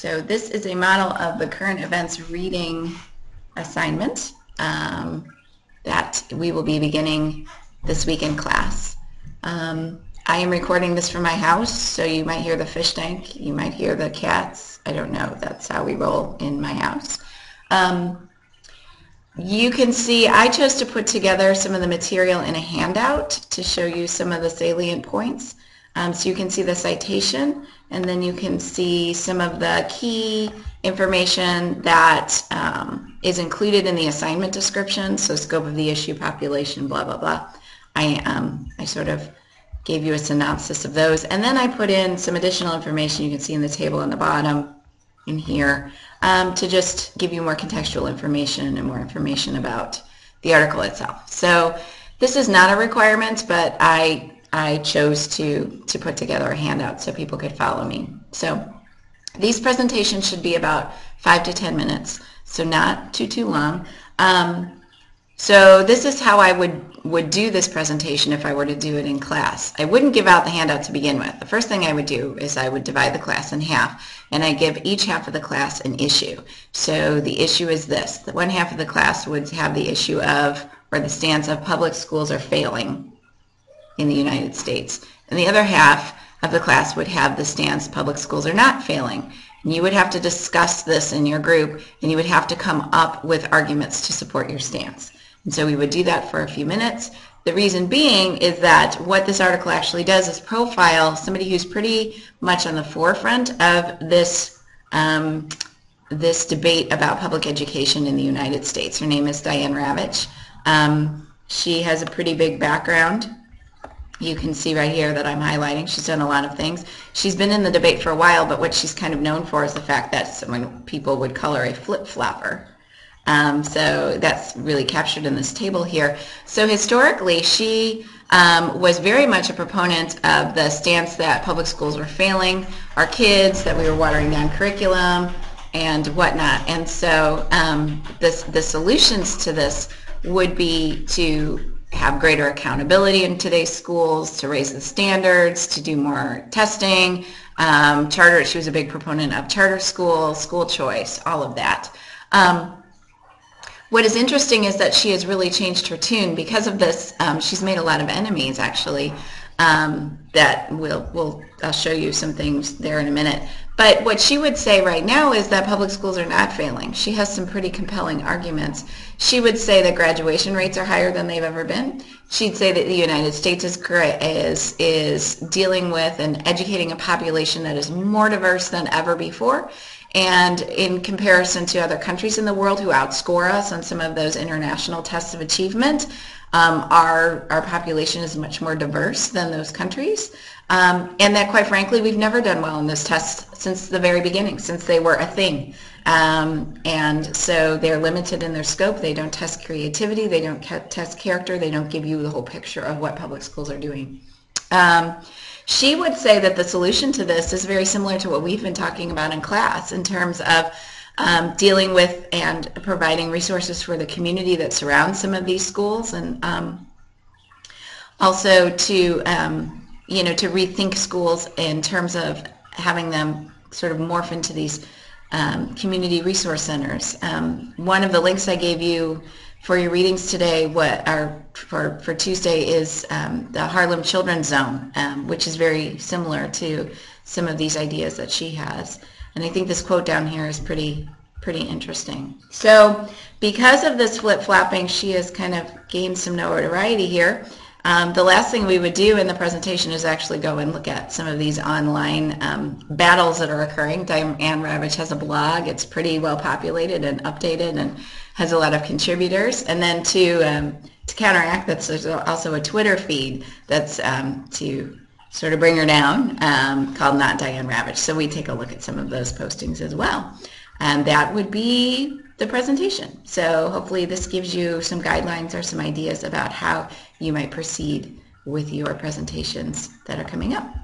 So this is a model of the current events reading assignment that we will be beginning this week in class. I am recording this from my house, so you might hear the fish tank, you might hear the cats. I don't know. That's how we roll in my house. You can see I chose to put together some of the material in a handout to show you some of the salient points. So you can see the citation, and then you can see some of the key information that is included in the assignment description, so scope of the issue, population, blah, blah, blah. I sort of gave you a synopsis of those, and then I put in some additional information you can see in the table on the bottom in here to just give you more contextual information and more information about the article itself. So this is not a requirement, but I chose to put together a handout so people could follow me. So these presentations should be about 5 to 10 minutes, so not too long. So this is how I would do this presentation if I were to do it in class. I wouldn't give out the handout to begin with. The first thing I would do is I would divide the class in half, and I give each half of the class an issue. So the issue is this. The one half of the class would have the issue of, or the stance of, public schools are failing in the United States. And the other half of the class would have the stance, public schools are not failing. And you would have to discuss this in your group, and you would have to come up with arguments to support your stance. And so we would do that for a few minutes. The reason being is that what this article actually does is profile somebody who's pretty much on the forefront of this this debate about public education in the United States. Her name is Diane Ravitch. She has a pretty big background. You can see right here that I'm highlighting. She's done a lot of things. She's been in the debate for a while, but what she's kind of known for is the fact that some people would call her a flip-flopper. So that's really captured in this table here. So historically, she was very much a proponent of the stance that public schools were failing our kids, that we were watering down curriculum, and whatnot. And so the solutions to this would be to have greater accountability in today's schools, to raise the standards, to do more testing, charter. She was a big proponent of charter schools, school choice, all of that. What is interesting is that she has really changed her tune because of this. She's made a lot of enemies, actually, that I'll show you some things there in a minute. But what she would say right now is that public schools are not failing. She has some pretty compelling arguments. She would say that graduation rates are higher than they've ever been. She'd say that the United States is dealing with and educating a population that is more diverse than ever before. And in comparison to other countries in the world who outscore us on some of those international tests of achievement, our population is much more diverse than those countries. And that, quite frankly, we've never done well in those tests since the very beginning, since they were a thing. And so they're limited in their scope. They don't test creativity. They don't test character. They don't give you the whole picture of what public schools are doing. She would say that the solution to this is very similar to what we've been talking about in class in terms of dealing with and providing resources for the community that surrounds some of these schools, and also to to rethink schools in terms of having them sort of morph into these community resource centers. One of the links I gave you for your readings today, for Tuesday, is the Harlem Children's Zone, which is very similar to some of these ideas that she has. And I think this quote down here is pretty interesting. So because of this flip-flopping, she has kind of gained some notoriety here. The last thing we would do in the presentation is actually go and look at some of these online battles that are occurring. Diane Ravitch has a blog. It's pretty well populated and updated and has a lot of contributors. And then to counteract that, there's also a Twitter feed that's to sort of bring her down called Not Diane Ravitch. So we take a look at some of those postings as well. And that would be the presentation. So hopefully this gives you some guidelines or some ideas about how you might proceed with your presentations that are coming up.